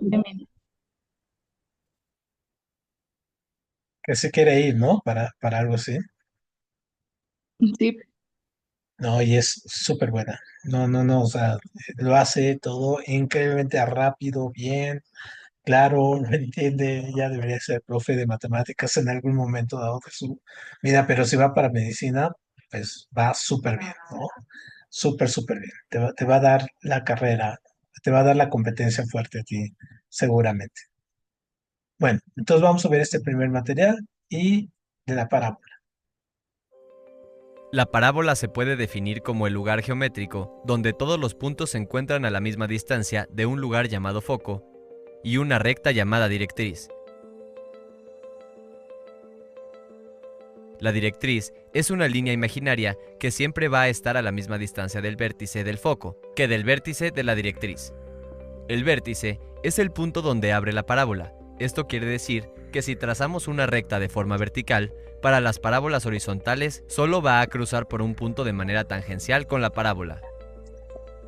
Gemini. Que se quiere ir, ¿no? Para algo así. Sí, No, y es súper buena. No, no, no, o sea, lo hace todo increíblemente rápido, bien, claro, lo entiende. Ya debería ser profe de matemáticas en algún momento dado de su vida, pero si va para medicina, pues va súper bien, ¿no? Súper, súper bien. Te va a dar la carrera, te va a dar la competencia fuerte a ti, seguramente. Bueno, entonces vamos a ver este primer material y de la parábola. La parábola se puede definir como el lugar geométrico donde todos los puntos se encuentran a la misma distancia de un lugar llamado foco y una recta llamada directriz. La directriz es una línea imaginaria que siempre va a estar a la misma distancia del vértice del foco que del vértice de la directriz. El vértice es el punto donde abre la parábola. Esto quiere decir que si trazamos una recta de forma vertical, para las parábolas horizontales solo va a cruzar por un punto de manera tangencial con la parábola.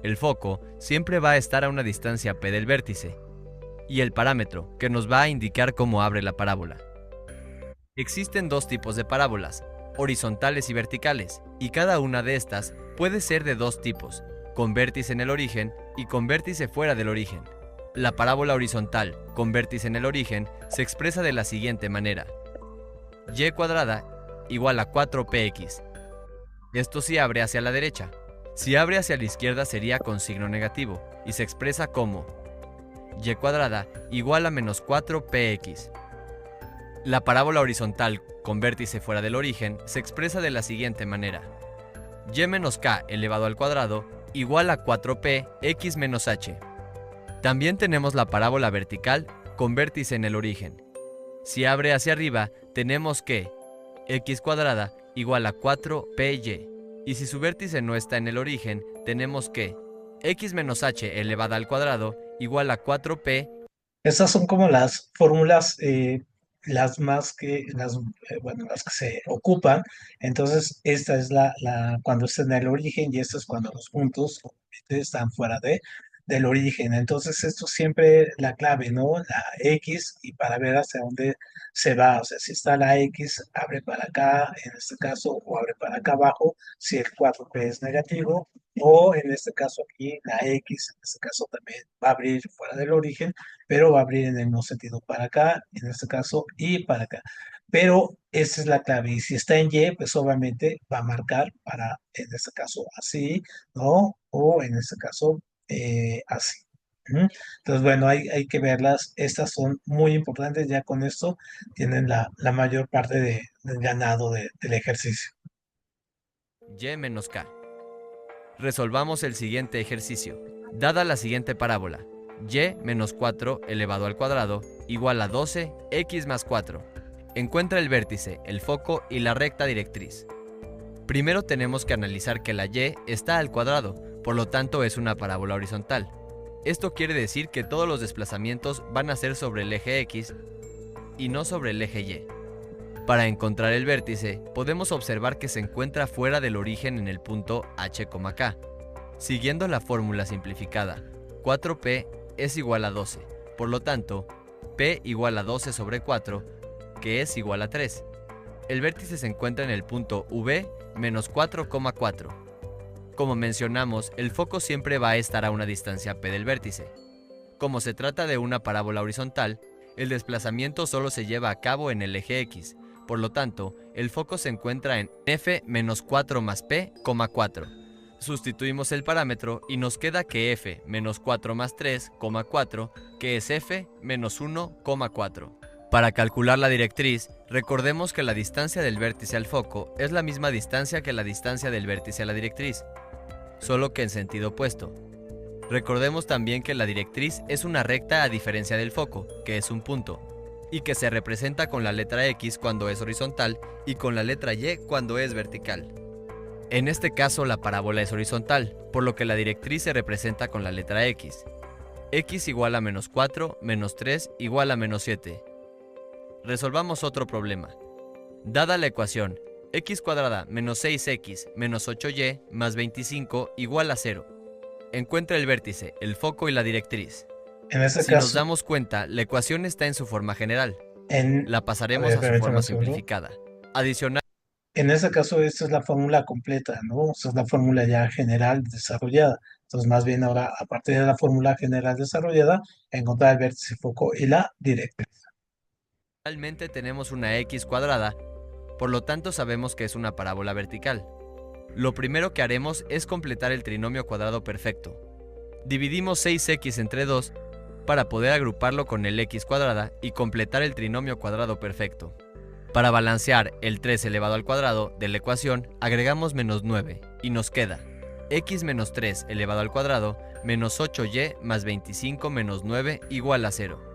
El foco siempre va a estar a una distancia p del vértice, y el parámetro que nos va a indicar cómo abre la parábola. Existen dos tipos de parábolas, horizontales y verticales, y cada una de estas puede ser de dos tipos, con vértice en el origen y con vértice fuera del origen. La parábola horizontal con vértice en el origen se expresa de la siguiente manera: y cuadrada igual a 4px. Esto si abre hacia la derecha. Si abre hacia la izquierda sería con signo negativo y se expresa como y cuadrada igual a menos 4px. La parábola horizontal con vértice fuera del origen se expresa de la siguiente manera: y menos k elevado al cuadrado igual a 4p x menos h. También tenemos la parábola vertical con vértice en el origen. Si abre hacia arriba, tenemos que x cuadrada igual a 4py. Y si su vértice no está en el origen, tenemos que x menos h elevada al cuadrado igual a 4p. Estas son como las fórmulas, las más que, bueno, las que se ocupan. Entonces, esta es cuando está en el origen y esta es cuando los puntos obviamente están fuera del origen. Entonces, esto siempre la clave, ¿no? La X y para ver hacia dónde se va. O sea, si está la X, abre para acá, en este caso, o abre para acá abajo, si el 4P es negativo. O en este caso aquí, la X, en este caso también va a abrir fuera del origen, pero va a abrir en el mismo sentido para acá, en este caso, y para acá. Pero esa es la clave. Y si está en Y, pues obviamente va a marcar para, en este caso, así, ¿no? O en este caso, así. Ujú. Entonces, bueno, hay que verlas. Estas son muy importantes. Ya con esto tienen la mayor parte del ganado del ejercicio. Y menos k. Resolvamos el siguiente ejercicio. Dada la siguiente parábola, y menos 4 elevado al cuadrado igual a 12 x más 4. Encuentra el vértice, el foco y la recta directriz. Primero tenemos que analizar que la y está al cuadrado, por lo tanto es una parábola horizontal. Esto quiere decir que todos los desplazamientos van a ser sobre el eje x y no sobre el eje y. Para encontrar el vértice, podemos observar que se encuentra fuera del origen en el punto h, k. Siguiendo la fórmula simplificada, 4p es igual a 12, por lo tanto, p igual a 12 sobre 4, que es igual a 3. El vértice se encuentra en el punto v menos 4,4. Como mencionamos, el foco siempre va a estar a una distancia p del vértice. Como se trata de una parábola horizontal, el desplazamiento solo se lleva a cabo en el eje x, por lo tanto, el foco se encuentra en f menos 4 más p, 4. Sustituimos el parámetro y nos queda que f menos 4 más 3, 4, que es f menos 1,4. Para calcular la directriz, recordemos que la distancia del vértice al foco es la misma distancia que la distancia del vértice a la directriz, solo que en sentido opuesto. Recordemos también que la directriz es una recta a diferencia del foco, que es un punto, y que se representa con la letra X cuando es horizontal y con la letra Y cuando es vertical. En este caso la parábola es horizontal, por lo que la directriz se representa con la letra X. X igual a menos 4, menos 3 igual a menos 7. Resolvamos otro problema. Dada la ecuación x cuadrada menos 6x menos 8y más 25 igual a 0. Encuentra el vértice, el foco y la directriz. En este Si nos caso, damos cuenta, la ecuación está en su forma general. La pasaremos ver, a su permítame forma un segundo. simplificada. Adicional, En este caso, esta es la fórmula completa, ¿no? Esta es la fórmula ya general desarrollada. Entonces, más bien ahora, a partir de la fórmula general desarrollada, encontrar el vértice, foco y la directriz. realmente tenemos una x cuadrada, por lo tanto sabemos que es una parábola vertical. Lo primero que haremos es completar el trinomio cuadrado perfecto. Dividimos 6x entre 2 para poder agruparlo con el x cuadrada y completar el trinomio cuadrado perfecto. Para balancear el 3 elevado al cuadrado de la ecuación, agregamos menos 9 y nos queda x menos 3 elevado al cuadrado menos 8y más 25 menos 9 igual a 0.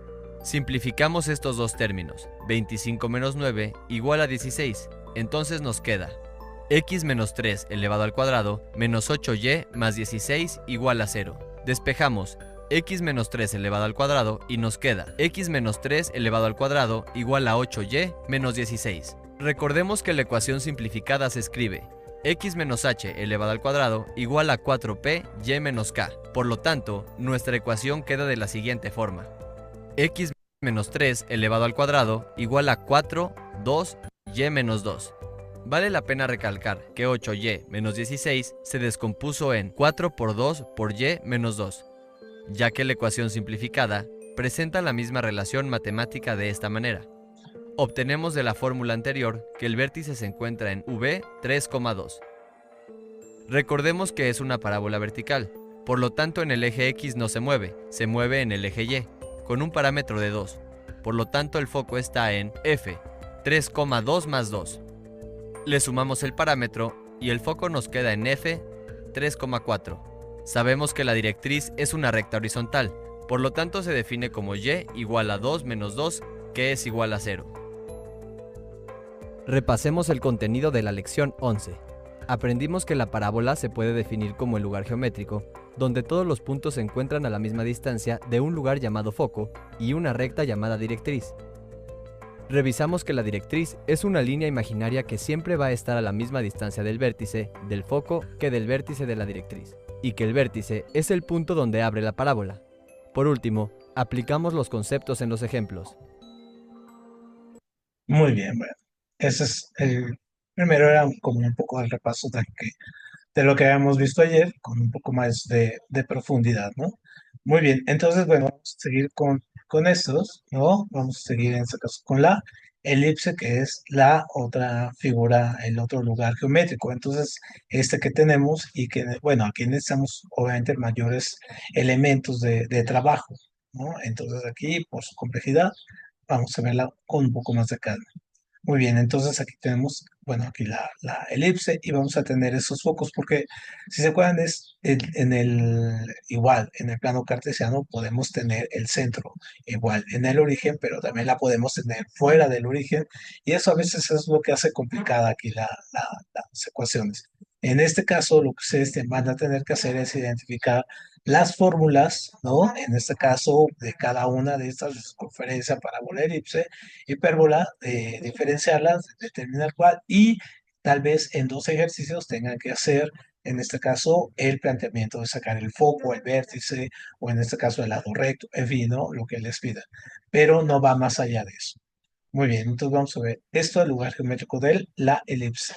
Simplificamos estos dos términos, 25 menos 9 igual a 16, entonces nos queda x menos 3 elevado al cuadrado menos 8y más 16 igual a 0. Despejamos x menos 3 elevado al cuadrado y nos queda x menos 3 elevado al cuadrado igual a 8y menos 16. Recordemos que la ecuación simplificada se escribe x menos h elevado al cuadrado igual a 4p y menos k. Por lo tanto, nuestra ecuación queda de la siguiente forma: x menos 3 elevado al cuadrado igual a 4, 2, y menos 2. Vale la pena recalcar que 8y menos 16 se descompuso en 4 por 2 por y menos 2, ya que la ecuación simplificada presenta la misma relación matemática de esta manera. Obtenemos de la fórmula anterior que el vértice se encuentra en v 3,2. Recordemos que es una parábola vertical, por lo tanto en el eje x no se mueve en el eje y, con un parámetro de 2. Por lo tanto el foco está en f 3,2 más 2. Le sumamos el parámetro y el foco nos queda en f 3,4. Sabemos que la directriz es una recta horizontal, por lo tanto se define como y igual a 2 menos 2, que es igual a 0. Repasemos el contenido de la lección 11. Aprendimos que la parábola se puede definir como el lugar geométrico, donde todos los puntos se encuentran a la misma distancia de un lugar llamado foco y una recta llamada directriz. Revisamos que la directriz es una línea imaginaria que siempre va a estar a la misma distancia del vértice del foco que del vértice de la directriz, y que el vértice es el punto donde abre la parábola. Por último, aplicamos los conceptos en los ejemplos. Muy bien, bueno. Ese es el primero, era como un poco el repaso de lo que habíamos visto ayer, con un poco más de profundidad, ¿no? Muy bien, entonces, bueno, vamos a seguir con estos, ¿no? Vamos a seguir en este caso con la elipse, que es la otra figura, el otro lugar geométrico. Entonces, este que tenemos y que, bueno, aquí necesitamos obviamente mayores elementos de trabajo, ¿no? Entonces, aquí, por su complejidad, vamos a verla con un poco más de calma. Muy bien, entonces aquí tenemos, bueno, aquí la elipse y vamos a tener esos focos porque si se acuerdan es en el igual, en el plano cartesiano podemos tener el centro igual en el origen, pero también la podemos tener fuera del origen y eso a veces es lo que hace complicada aquí las ecuaciones. En este caso, lo que ustedes van a tener que hacer es identificar las fórmulas, ¿no? En este caso, de cada una de estas, circunferencia, parábola, elipse, hipérbola, diferenciarlas, determinar cuál, y tal vez en dos ejercicios tengan que hacer, en este caso, el planteamiento de sacar el foco, el vértice, o en este caso el lado recto, en fin, ¿no? Lo que les pida. Pero no va más allá de eso. Muy bien, entonces vamos a ver esto, el lugar geométrico de la elipse.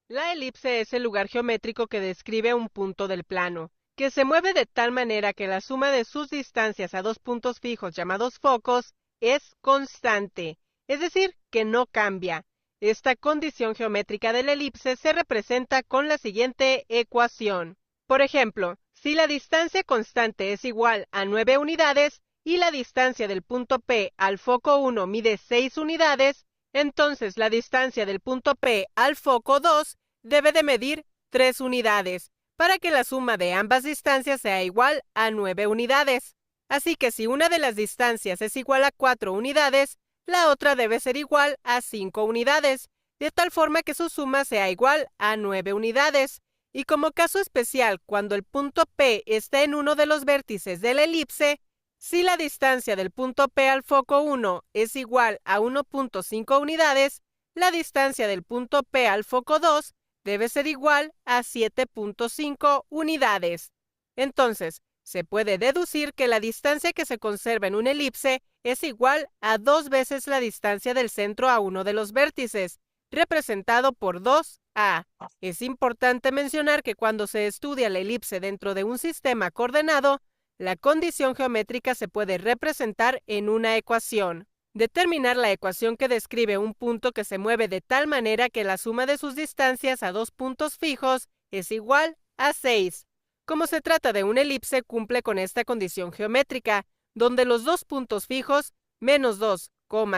La elipse es el lugar geométrico que describe un punto del plano, que se mueve de tal manera que la suma de sus distancias a dos puntos fijos llamados focos es constante, es decir, que no cambia. Esta condición geométrica de la elipse se representa con la siguiente ecuación. Por ejemplo, si la distancia constante es igual a 9 unidades y la distancia del punto P al foco 1 mide 6 unidades, entonces la distancia del punto P al foco 2 debe de medir 3 unidades, para que la suma de ambas distancias sea igual a 9 unidades. Así que si una de las distancias es igual a 4 unidades, la otra debe ser igual a 5 unidades, de tal forma que su suma sea igual a 9 unidades. Y como caso especial, cuando el punto P está en uno de los vértices de la elipse, si la distancia del punto P al foco 1 es igual a 1.5 unidades, la distancia del punto P al foco 2 debe ser igual a 7.5 unidades. Entonces, se puede deducir que la distancia que se conserva en una elipse es igual a 2 veces la distancia del centro a uno de los vértices, representado por 2a. Es importante mencionar que cuando se estudia la elipse dentro de un sistema coordenado, la condición geométrica se puede representar en una ecuación. Determinar la ecuación que describe un punto que se mueve de tal manera que la suma de sus distancias a dos puntos fijos es igual a 6. Como se trata de una elipse, cumple con esta condición geométrica, donde los dos puntos fijos, menos 2,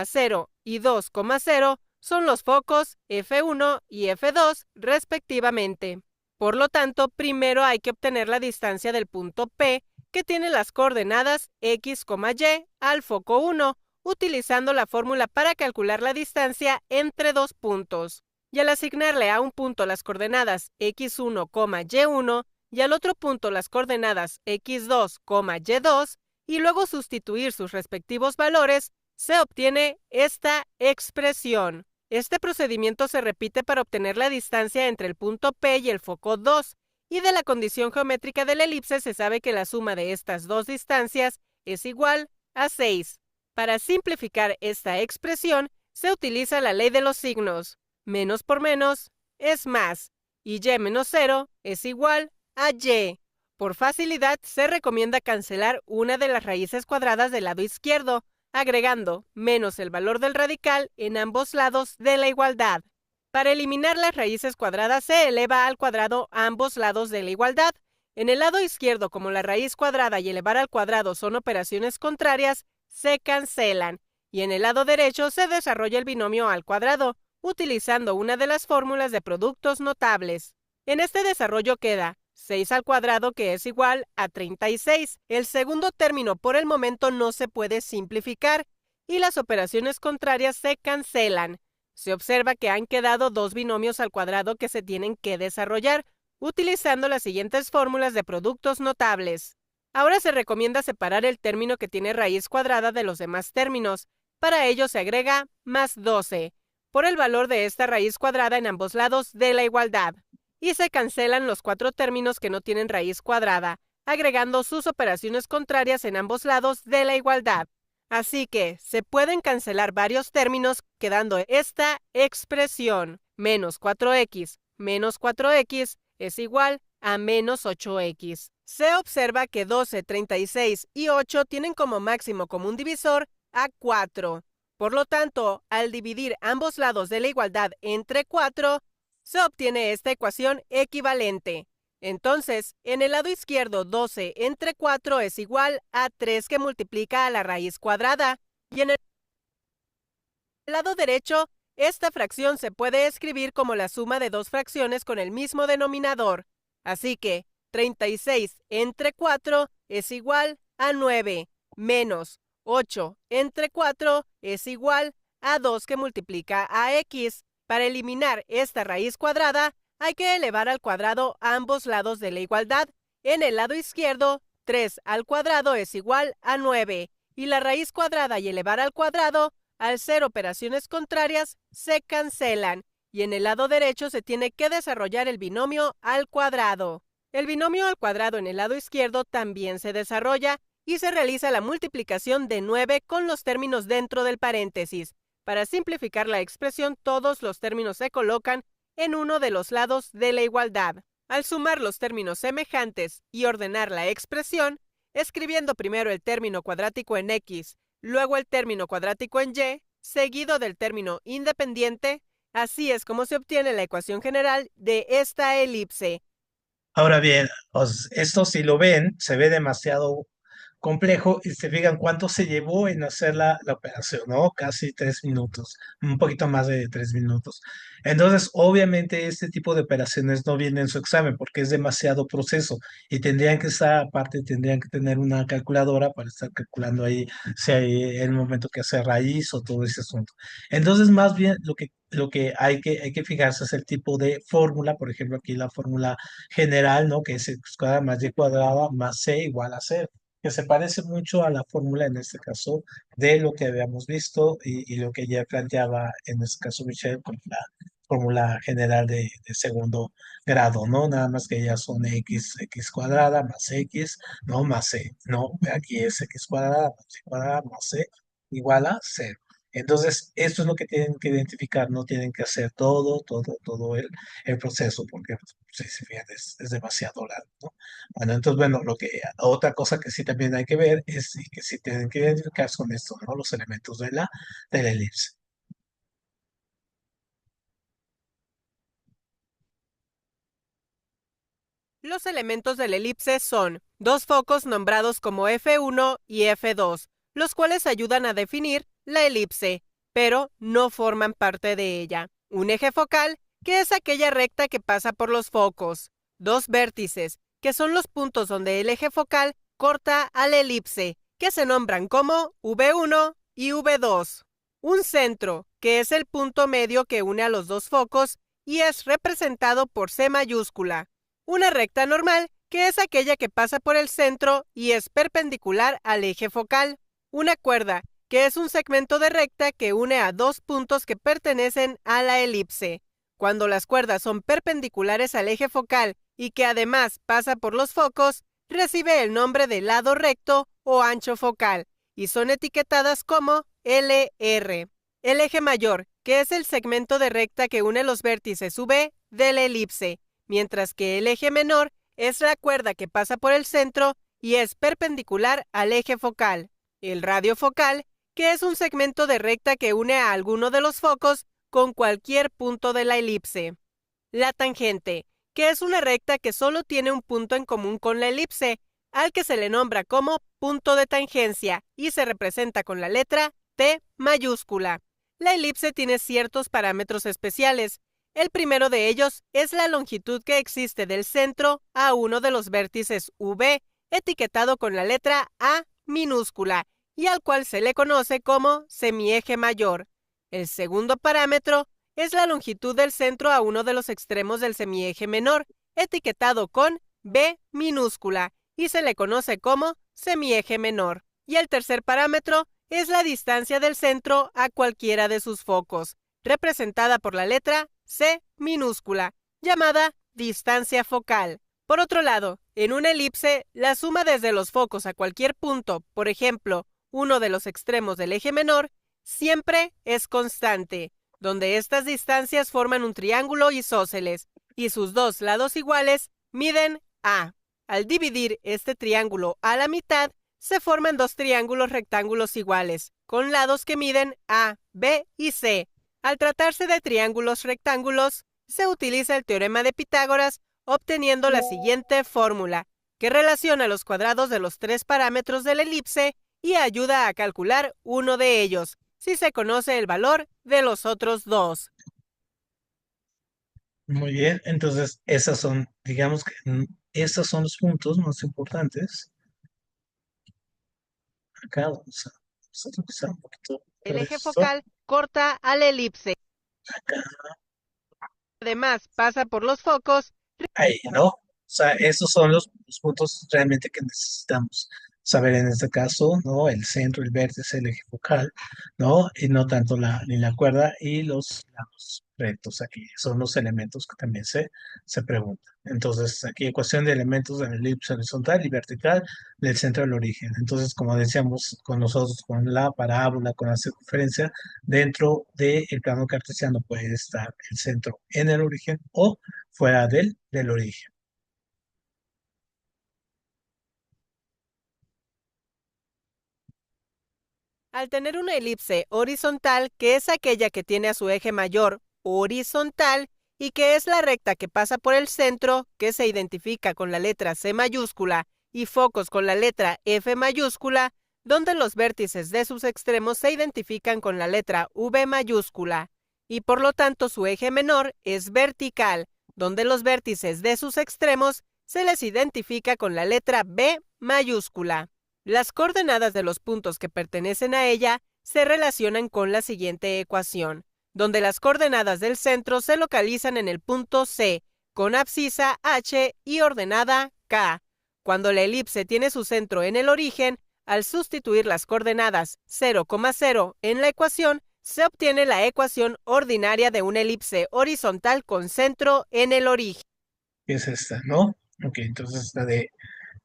0 y 2, 0, son los focos F1 y F2 respectivamente. Por lo tanto, primero hay que obtener la distancia del punto P, que tiene las coordenadas X, Y al foco 1, utilizando la fórmula para calcular la distancia entre dos puntos. Y al asignarle a un punto las coordenadas X1, Y1 y al otro punto las coordenadas X2, Y2, y luego sustituir sus respectivos valores, se obtiene esta expresión. Este procedimiento se repite para obtener la distancia entre el punto P y el foco 2, y de la condición geométrica de la elipse se sabe que la suma de estas dos distancias es igual a 6. Para simplificar esta expresión, se utiliza la ley de los signos. Menos por menos es más, y y menos 0 es igual a y. Por facilidad, se recomienda cancelar una de las raíces cuadradas del lado izquierdo, agregando menos el valor del radical en ambos lados de la igualdad. Para eliminar las raíces cuadradas se eleva al cuadrado ambos lados de la igualdad. En el lado izquierdo, como la raíz cuadrada y elevar al cuadrado son operaciones contrarias, se cancelan, y en el lado derecho se desarrolla el binomio al cuadrado, utilizando una de las fórmulas de productos notables. En este desarrollo queda 6 al cuadrado, que es igual a 36. El segundo término por el momento no se puede simplificar, y las operaciones contrarias se cancelan. Se observa que han quedado dos binomios al cuadrado que se tienen que desarrollar, utilizando las siguientes fórmulas de productos notables. Ahora se recomienda separar el término que tiene raíz cuadrada de los demás términos. Para ello se agrega más 12, por el valor de esta raíz cuadrada en ambos lados de la igualdad. Y se cancelan los 4 términos que no tienen raíz cuadrada, agregando sus operaciones contrarias en ambos lados de la igualdad. Así que se pueden cancelar varios términos, quedando esta expresión: menos 4x es igual a menos 8x. Se observa que 12, 36 y 8 tienen como máximo común divisor a 4. Por lo tanto, al dividir ambos lados de la igualdad entre 4, se obtiene esta ecuación equivalente. Entonces, en el lado izquierdo, 12 entre 4 es igual a 3, que multiplica a la raíz cuadrada, y en el lado derecho, esta fracción se puede escribir como la suma de dos fracciones con el mismo denominador. Así que 36 entre 4 es igual a 9, menos 8 entre 4 es igual a 2, que multiplica a x. Para eliminar esta raíz cuadrada, hay que elevar al cuadrado ambos lados de la igualdad. En el lado izquierdo, 3 al cuadrado es igual a 9, y la raíz cuadrada y elevar al cuadrado, al ser operaciones contrarias, se cancelan, y en el lado derecho se tiene que desarrollar el binomio al cuadrado. El binomio al cuadrado en el lado izquierdo también se desarrolla, y se realiza la multiplicación de 9 con los términos dentro del paréntesis. Para simplificar la expresión, todos los términos se colocan en uno de los lados de la igualdad. Al sumar los términos semejantes y ordenar la expresión, escribiendo primero el término cuadrático en X, luego el término cuadrático en Y, seguido del término independiente, así es como se obtiene la ecuación general de esta elipse. Ahora bien, esto si lo ven, se ve demasiado complejo y se fijan cuánto se llevó en hacer la operación, ¿no? Casi 3 minutos, un poquito más de 3 minutos. Entonces, obviamente, este tipo de operaciones no vienen en su examen porque es demasiado proceso y tendrían que estar, aparte, tendrían que tener una calculadora para estar calculando ahí si hay el momento que hacer raíz o todo ese asunto. Entonces, más bien, lo que hay que fijarse es el tipo de fórmula, por ejemplo, aquí la fórmula general, ¿no? Que es x cuadrada más y cuadrada más c igual a 0, que se parece mucho a la fórmula en este caso de lo que habíamos visto y lo que ya planteaba en este caso Michelle con fórmula general de segundo grado, ¿no? Nada más que ya son x cuadrada más x, ¿no? Más c, ¿no? Aquí es x cuadrada más y cuadrada más c igual a cero. Entonces, esto es lo que tienen que identificar, no tienen que hacer todo el proceso, porque si fíjate, es demasiado largo, ¿no? Bueno, entonces, bueno, otra cosa que sí también hay que ver es y que sí tienen que identificar son estos, ¿no? Los elementos de la elipse. Los elementos de la elipse son dos focos nombrados como F1 y F2, los cuales ayudan a definir la elipse, pero no forman parte de ella. Un eje focal, que es aquella recta que pasa por los focos. Dos vértices, que son los puntos donde el eje focal corta a la elipse, que se nombran como V1 y V2. Un centro, que es el punto medio que une a los dos focos y es representado por C mayúscula. Una recta normal, que es aquella que pasa por el centro y es perpendicular al eje focal. Una cuerda, que es un segmento de recta que une a dos puntos que pertenecen a la elipse. Cuando las cuerdas son perpendiculares al eje focal y que además pasa por los focos, recibe el nombre de lado recto o ancho focal y son etiquetadas como LR. El eje mayor, que es el segmento de recta que une los vértices V de la elipse, mientras que el eje menor es la cuerda que pasa por el centro y es perpendicular al eje focal. El radio focal, que es un segmento de recta que une a alguno de los focos con cualquier punto de la elipse. La tangente, que es una recta que solo tiene un punto en común con la elipse, al que se le nombra como punto de tangencia y se representa con la letra T mayúscula. La elipse tiene ciertos parámetros especiales. El primero de ellos es la longitud que existe del centro a uno de los vértices V, etiquetado con la letra A minúscula, y al cual se le conoce como semieje mayor. El segundo parámetro es la longitud del centro a uno de los extremos del semieje menor, etiquetado con B minúscula, y se le conoce como semieje menor. Y el tercer parámetro es la distancia del centro a cualquiera de sus focos, representada por la letra C minúscula, llamada distancia focal. Por otro lado, en una elipse, la suma desde los focos a cualquier punto, por ejemplo, uno de los extremos del eje menor, siempre es constante, donde estas distancias forman un triángulo isósceles, y sus dos lados iguales miden A. Al dividir este triángulo a la mitad, se forman dos triángulos rectángulos iguales, con lados que miden A, B y C. Al tratarse de triángulos rectángulos, se utiliza el teorema de Pitágoras, obteniendo la siguiente fórmula, que relaciona los cuadrados de los tres parámetros de la elipse y ayuda a calcular uno de ellos, si se conoce el valor de los otros dos. Muy bien, entonces esas son, digamos que esos son los puntos más importantes. Acá vamos a revisar un poquito El eje esto. focal corta a la elipse. Acá, Además, pasa por los focos. ahí, ¿no? O sea, esos son los puntos realmente que necesitamos saber en este caso, ¿no? El centro, el vértice, el eje focal, ¿no? Y no tanto ni la cuerda y los lados rectos aquí. Son los elementos que también se preguntan. Entonces, aquí ecuación de elementos de la elipse horizontal y vertical del centro al origen. Entonces, como decíamos con nosotros, con la parábola, con la circunferencia, dentro del plano cartesiano puede estar el centro en el origen o fuera del origen. Al tener una elipse horizontal, que es aquella que tiene a su eje mayor horizontal y que es la recta que pasa por el centro, que se identifica con la letra C mayúscula, y focos con la letra F mayúscula, donde los vértices de sus extremos se identifican con la letra V mayúscula, y por lo tanto su eje menor es vertical, donde los vértices de sus extremos se les identifica con la letra B mayúscula. Las coordenadas de los puntos que pertenecen a ella se relacionan con la siguiente ecuación, donde las coordenadas del centro se localizan en el punto C, con abscisa H y ordenada K. Cuando la elipse tiene su centro en el origen, al sustituir las coordenadas 0,0 en la ecuación, se obtiene la ecuación ordinaria de una elipse horizontal con centro en el origen. Que es esta, ¿no? Ok, entonces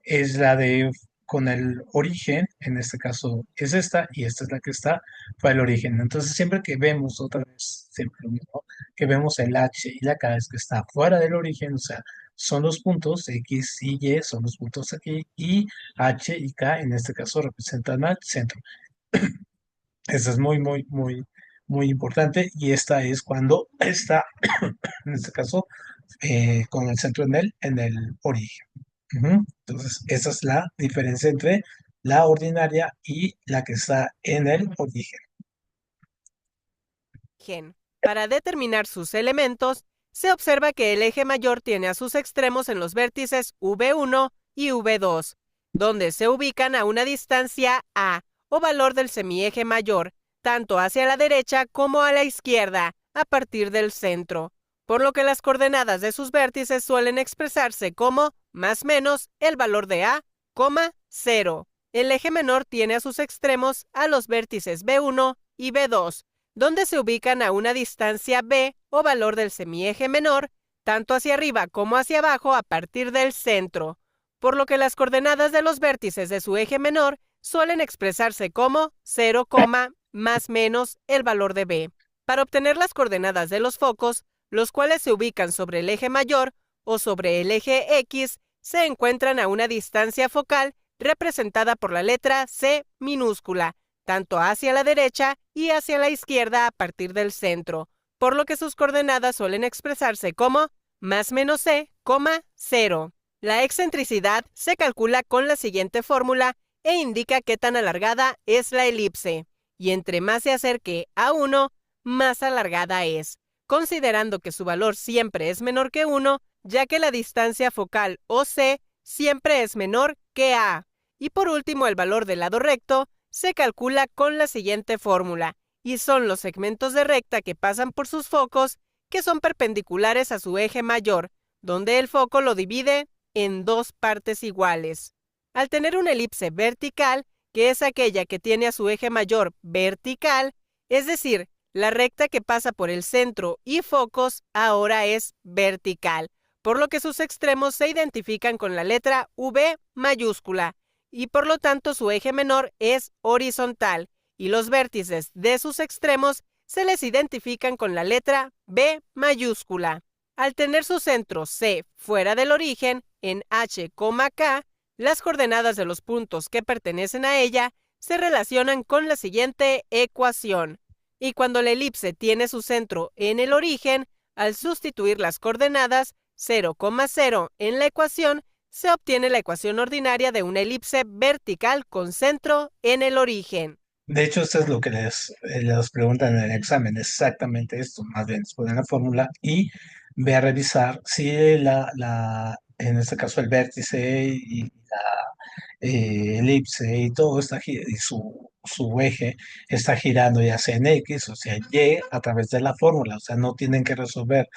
es la de con el origen, en este caso es esta, y esta es la que está para el origen. Entonces, siempre que vemos, otra vez, siempre lo mismo, que vemos el H y la K es que está fuera del origen, o sea, son los puntos X y Y, son los puntos aquí, y H y K en este caso representan al centro. Eso es muy, muy, muy, muy importante, y esta es cuando está, en este caso, con el centro en el origen. Ujú. Entonces, esa es la diferencia entre la ordinaria y la que está en el origen. Para determinar sus elementos, se observa que el eje mayor tiene a sus extremos en los vértices V1 y V2, donde se ubican a una distancia A, o valor del semieje mayor, tanto hacia la derecha como a la izquierda, a partir del centro, por lo que las coordenadas de sus vértices suelen expresarse como más menos el valor de A, 0. El eje menor tiene a sus extremos a los vértices B1 y B2, donde se ubican a una distancia B, o valor del semieje menor, tanto hacia arriba como hacia abajo a partir del centro, por lo que las coordenadas de los vértices de su eje menor suelen expresarse como 0, más menos el valor de B. Para obtener las coordenadas de los focos, los cuales se ubican sobre el eje mayor o sobre el eje X, se encuentran a una distancia focal representada por la letra C minúscula, tanto hacia la derecha y hacia la izquierda a partir del centro, por lo que sus coordenadas suelen expresarse como más menos C, 0. La excentricidad se calcula con la siguiente fórmula e indica qué tan alargada es la elipse, y entre más se acerque a 1, más alargada es, considerando que su valor siempre es menor que 1, ya que la distancia focal OC siempre es menor que A. Y por último, el valor del lado recto se calcula con la siguiente fórmula, y son los segmentos de recta que pasan por sus focos, que son perpendiculares a su eje mayor, donde el foco lo divide en dos partes iguales. Al tener una elipse vertical, que es aquella que tiene a su eje mayor vertical, es decir, la recta que pasa por el centro y focos ahora es vertical, por lo que sus extremos se identifican con la letra V mayúscula, y por lo tanto su eje menor es horizontal, y los vértices de sus extremos se les identifican con la letra B mayúscula. Al tener su centro C fuera del origen, en H, K, las coordenadas de los puntos que pertenecen a ella se relacionan con la siguiente ecuación. Y cuando la elipse tiene su centro en el origen, al sustituir las coordenadas 0, 0 en la ecuación, se obtiene la ecuación ordinaria de una elipse vertical con centro en el origen. De hecho, esto es lo que les preguntan en el examen, exactamente esto. Más bien, les ponen la fórmula y ve a revisar si en este caso el vértice y la elipse y todo y su eje está girando ya sea en X o sea en Y a través de la fórmula. O sea, no tienen que resolver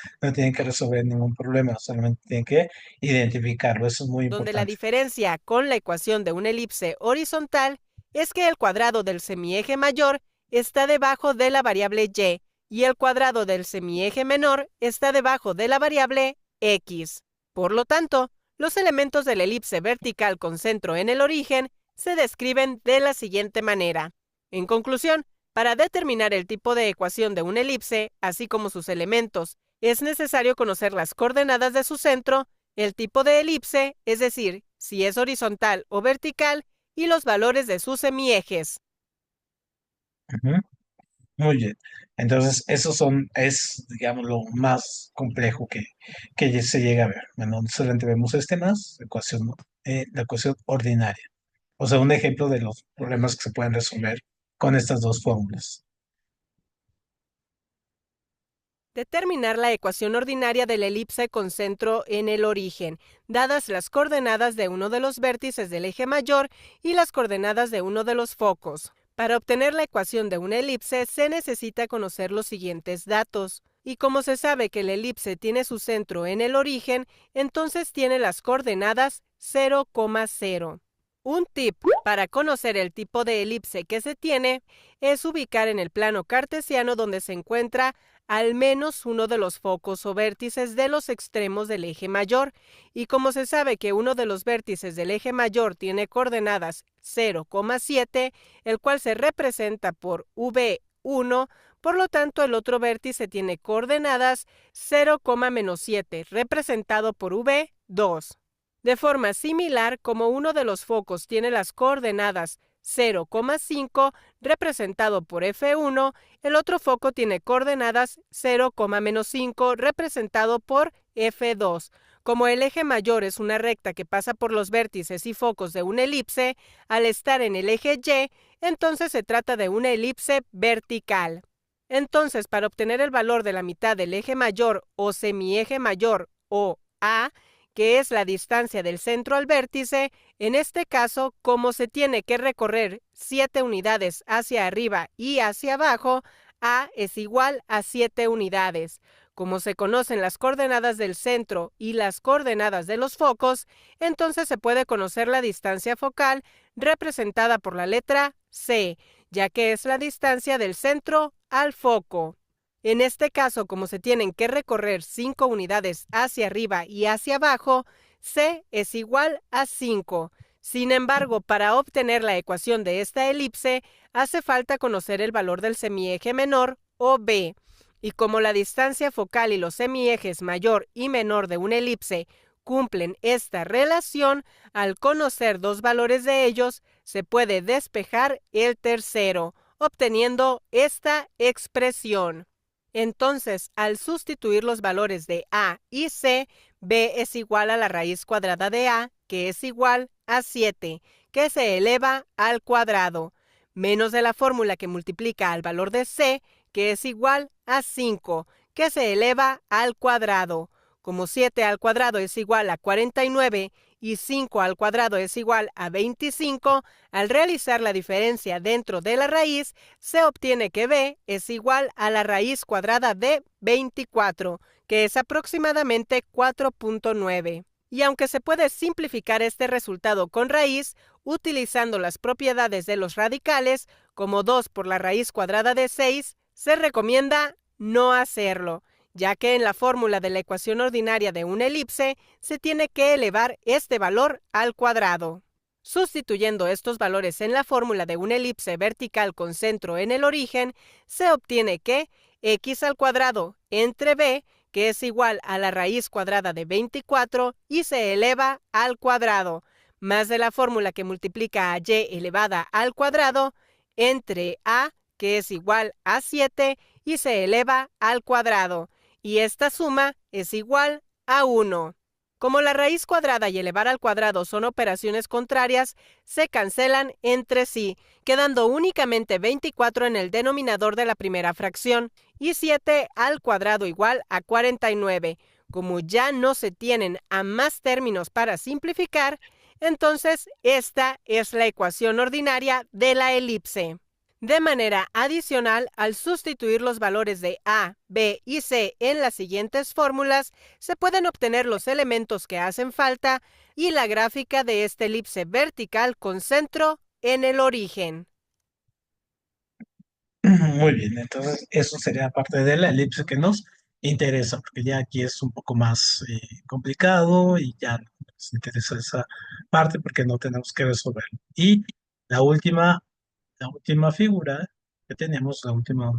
ningún problema, solamente tienen que identificarlo. Eso es muy Donde la importante. diferencia con la ecuación de una elipse horizontal es que el cuadrado del semieje mayor está debajo de la variable Y y el cuadrado del semieje menor está debajo de la variable X. Por lo tanto, los elementos de la elipse vertical con centro en el origen se describen de la siguiente manera. En conclusión, para determinar el tipo de ecuación de una elipse, así como sus elementos, es necesario conocer las coordenadas de su centro, el tipo de elipse, es decir, si es horizontal o vertical, y los valores de sus semiejes. Ujú. Muy bien. Entonces, es, digamos, lo más complejo que se llega a ver. Bueno, solamente vemos la ecuación ordinaria. O sea, un ejemplo de los problemas que se pueden resolver con estas dos fórmulas. Determinar la ecuación ordinaria de la elipse con centro en el origen, dadas las coordenadas de uno de los vértices del eje mayor y las coordenadas de uno de los focos. Para obtener la ecuación de una elipse se necesita conocer los siguientes datos. Y como se sabe que la elipse tiene su centro en el origen, entonces tiene las coordenadas 0, 0. Un tip para conocer el tipo de elipse que se tiene es ubicar en el plano cartesiano donde se encuentra al menos uno de los focos o vértices de los extremos del eje mayor, y como se sabe que uno de los vértices del eje mayor tiene coordenadas 0,7, el cual se representa por V1, por lo tanto el otro vértice tiene coordenadas 0,-7, representado por V2. De forma similar, como uno de los focos tiene las coordenadas 0,5, representado por F1, el otro foco tiene coordenadas 0,-5, representado por F2. Como el eje mayor es una recta que pasa por los vértices y focos de una elipse, al estar en el eje Y, entonces se trata de una elipse vertical. Entonces, para obtener el valor de la mitad del eje mayor o semieje mayor o A, que es la distancia del centro al vértice, en este caso, como se tiene que recorrer 7 unidades hacia arriba y hacia abajo, A es igual a 7 unidades. Como se conocen las coordenadas del centro y las coordenadas de los focos, entonces se puede conocer la distancia focal representada por la letra C, ya que es la distancia del centro al foco. En este caso, como se tienen que recorrer 5 unidades hacia arriba y hacia abajo, C es igual a 5. Sin embargo, para obtener la ecuación de esta elipse, hace falta conocer el valor del semieje menor, o B. Y como la distancia focal y los semiejes mayor y menor de una elipse cumplen esta relación, al conocer dos valores de ellos, se puede despejar el tercero, obteniendo esta expresión. Entonces, al sustituir los valores de A y C, B es igual a la raíz cuadrada de A, que es igual a 7, que se eleva al cuadrado, menos de la fórmula que multiplica al valor de C, que es igual a 5, que se eleva al cuadrado. Como 7 al cuadrado es igual a 49 y 5 al cuadrado es igual a 25, al realizar la diferencia dentro de la raíz, se obtiene que B es igual a la raíz cuadrada de 24, que es aproximadamente 4.9. Y aunque se puede simplificar este resultado con raíz, utilizando las propiedades de los radicales, como 2 por la raíz cuadrada de 6, se recomienda no hacerlo, ya que en la fórmula de la ecuación ordinaria de una elipse se tiene que elevar este valor al cuadrado. Sustituyendo estos valores en la fórmula de una elipse vertical con centro en el origen, se obtiene que x al cuadrado entre b, que es igual a la raíz cuadrada de 24 y se eleva al cuadrado, más de la fórmula que multiplica a y elevada al cuadrado, entre a, que es igual a 7 y se eleva al cuadrado, y esta suma es igual a 1. Como la raíz cuadrada y elevar al cuadrado son operaciones contrarias, se cancelan entre sí, quedando únicamente 24 en el denominador de la primera fracción y 7 al cuadrado igual a 49. Como ya no se tienen a más términos para simplificar, entonces esta es la ecuación ordinaria de la elipse. De manera adicional, al sustituir los valores de A, B y C en las siguientes fórmulas, se pueden obtener los elementos que hacen falta y la gráfica de esta elipse vertical con centro en el origen. Muy bien, entonces eso sería parte de la elipse que nos interesa, porque ya aquí es un poco más complicado y ya nos interesa esa parte porque no tenemos que resolverlo. Y la última figura que tenemos, la última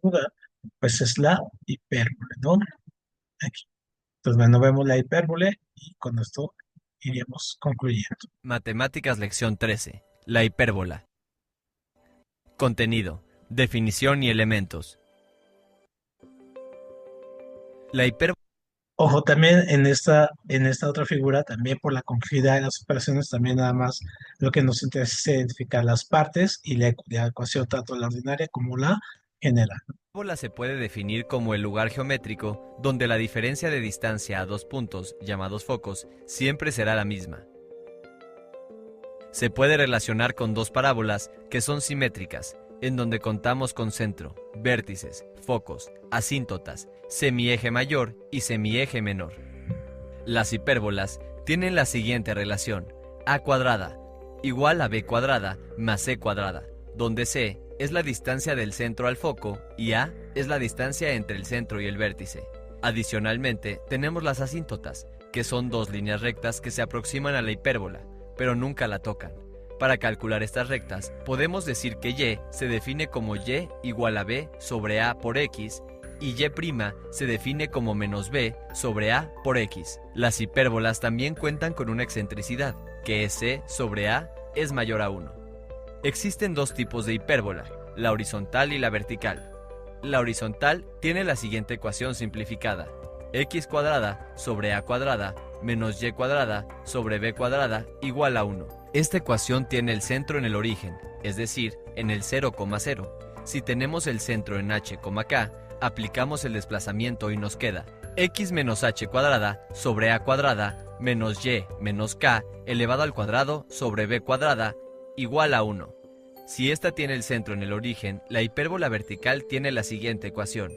lugar, pues es la hipérbole, ¿no? Aquí. Entonces, bueno, vemos la hipérbole y con esto iríamos concluyendo. Matemáticas lección 13. La hipérbola. Contenido, definición y elementos. La hipérbola. Ojo, también en esta otra figura, también por la complejidad de las operaciones, también nada más lo que nos interesa es identificar las partes y la ecuación tanto la ordinaria como la general. La hipérbola se puede definir como el lugar geométrico donde la diferencia de distancia a dos puntos, llamados focos, siempre será la misma. Se puede relacionar con dos parábolas que son simétricas, en donde contamos con centro, vértices, focos, asíntotas, semieje mayor y semieje menor. Las hipérbolas tienen la siguiente relación: a cuadrada igual a b cuadrada más c cuadrada, donde c es la distancia del centro al foco y a es la distancia entre el centro y el vértice. Adicionalmente, tenemos las asíntotas, que son dos líneas rectas que se aproximan a la hipérbola, pero nunca la tocan. Para calcular estas rectas, podemos decir que y se define como y igual a b sobre a por x, y y' se define como menos b sobre a por x. Las hipérbolas también cuentan con una excentricidad, que es c sobre a es mayor a 1. Existen dos tipos de hipérbola, la horizontal y la vertical. La horizontal tiene la siguiente ecuación simplificada: x cuadrada sobre a cuadrada menos y cuadrada sobre b cuadrada igual a 1. Esta ecuación tiene el centro en el origen, es decir, en el 0,0. Si tenemos el centro en h, k, aplicamos el desplazamiento y nos queda x menos h cuadrada sobre a cuadrada menos y menos k elevado al cuadrado sobre b cuadrada igual a 1. Si esta tiene el centro en el origen, la hipérbola vertical tiene la siguiente ecuación: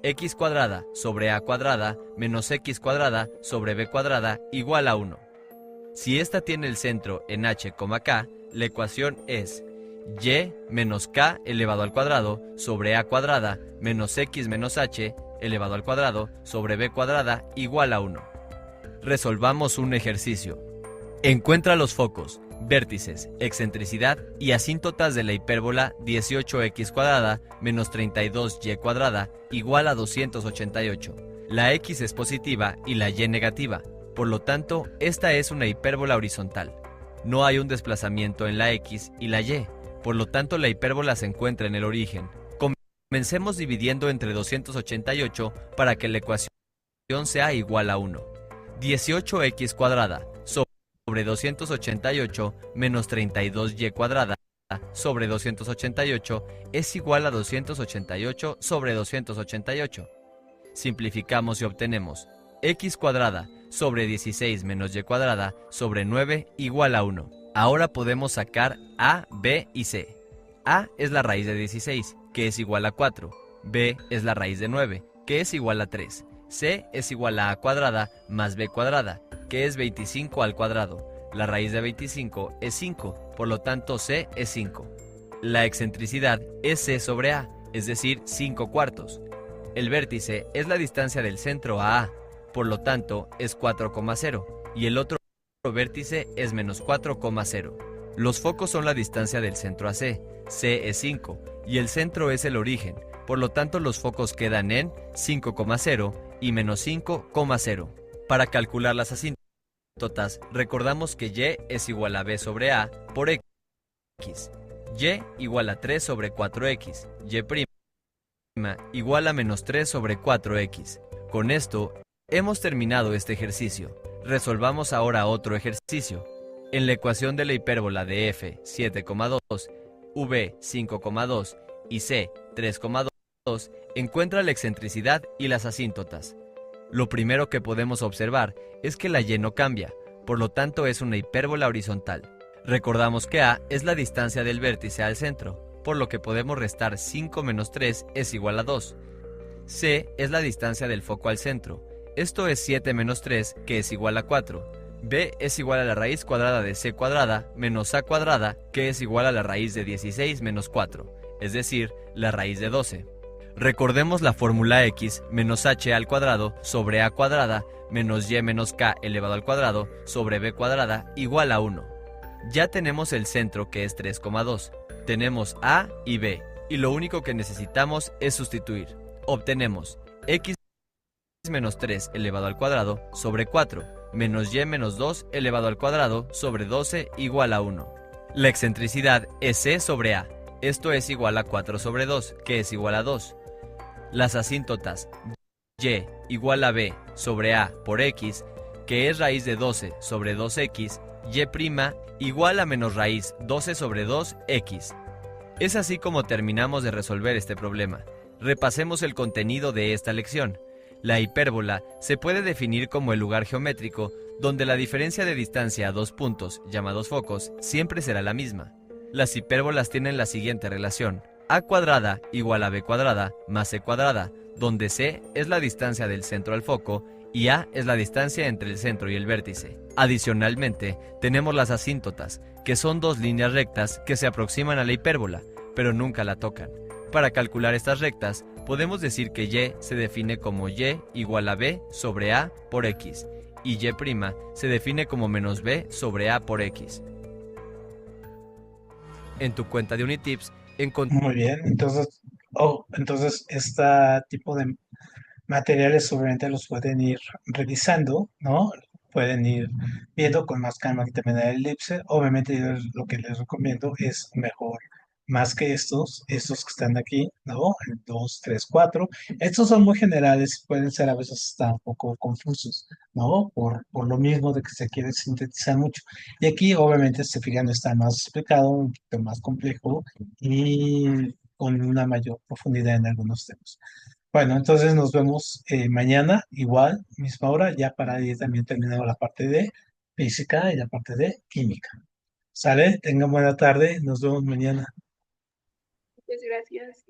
x cuadrada sobre a cuadrada menos x cuadrada sobre b cuadrada igual a 1. Si esta tiene el centro en h, k, la ecuación es y menos k elevado al cuadrado sobre a cuadrada menos x menos h elevado al cuadrado sobre b cuadrada igual a 1. Resolvamos un ejercicio. Encuentra los focos, vértices, excentricidad y asíntotas de la hipérbola 18x cuadrada menos 32y cuadrada igual a 288. La x es positiva y la y negativa. Por lo tanto, esta es una hipérbola horizontal. No hay un desplazamiento en la x y la y, por lo tanto la hipérbola se encuentra en el origen. Comencemos dividiendo entre 288 para que la ecuación sea igual a 1. 18x cuadrada sobre 288 menos 32y cuadrada sobre 288 es igual a 288 sobre 288. Simplificamos y obtenemos x cuadrada sobre 16 menos y cuadrada sobre 9 igual a 1. Ahora podemos sacar a, b y c. A es la raíz de 16, que es igual a 4. B es la raíz de 9, que es igual a 3. C es igual a cuadrada más b cuadrada, que es 25 al cuadrado. La raíz de 25 es 5, por lo tanto c es 5. La excentricidad es c sobre a, es decir, 5 cuartos. El vértice es la distancia del centro a A, por lo tanto es 4,0, y el otro vértice es menos 4,0. Los focos son la distancia del centro a C, C es 5, y el centro es el origen, por lo tanto los focos quedan en 5,0 y menos 5,0. Para calcular las asíntotas, recordamos que y es igual a b sobre a por x, y igual a 3 sobre 4x, y' igual a menos 3 sobre 4x. Con esto, hemos terminado este ejercicio. Resolvamos ahora otro ejercicio. En la ecuación de la hipérbola de f 7,2, v 5,2 y c 3,2, encuentra la excentricidad y las asíntotas. Lo primero que podemos observar es que la y no cambia, por lo tanto es una hipérbola horizontal. Recordamos que a es la distancia del vértice al centro, por lo que podemos restar 5 menos 3 es igual a 2. C es la distancia del foco al centro, esto es 7 menos 3, que es igual a 4. B es igual a la raíz cuadrada de c cuadrada menos a cuadrada, que es igual a la raíz de 16 menos 4, es decir, la raíz de 12. Recordemos la fórmula x menos h al cuadrado sobre a cuadrada menos y menos k elevado al cuadrado sobre b cuadrada igual a 1. Ya tenemos el centro, que es 3,2. Tenemos a y b, y lo único que necesitamos es sustituir. Obtenemos x menos 3 elevado al cuadrado sobre 4 menos y menos 2 elevado al cuadrado sobre 12 igual a 1. La excentricidad es c sobre a, esto es igual a 4 sobre 2, que es igual a 2. Las asíntotas y igual a b sobre a por x, que es raíz de 12 sobre 2x, y' igual a menos raíz 12 sobre 2x. Es así como terminamos de resolver este problema. Repasemos el contenido de esta lección. La hipérbola se puede definir como el lugar geométrico donde la diferencia de distancia a dos puntos, llamados focos, siempre será la misma. Las hipérbolas tienen la siguiente relación: a cuadrada igual a b cuadrada más c cuadrada, donde c es la distancia del centro al foco y a es la distancia entre el centro y el vértice. Adicionalmente, tenemos las asíntotas, que son dos líneas rectas que se aproximan a la hipérbola, pero nunca la tocan. Para calcular estas rectas, podemos decir que y se define como y igual a b sobre a por x, y y' se define como menos b sobre a por x. En tu cuenta de Unitips, Muy bien, entonces este tipo de materiales obviamente los pueden ir revisando, ¿no? Pueden ir viendo con más calma que también la elipse. Obviamente yo lo que les recomiendo es mejor, más que estos que están aquí, ¿no? El 2, 3, 4. Estos son muy generales, pueden ser a veces hasta un poco confusos, ¿no? Por lo mismo de que se quiere sintetizar mucho. Y aquí obviamente, se fijan, está más explicado, un poquito más complejo y con una mayor profundidad en algunos temas. Bueno, entonces nos vemos mañana, igual, misma hora, ya para ir también terminando la parte de física y la parte de química. ¿Sale? Tengan buena tarde, nos vemos mañana. Muchas gracias.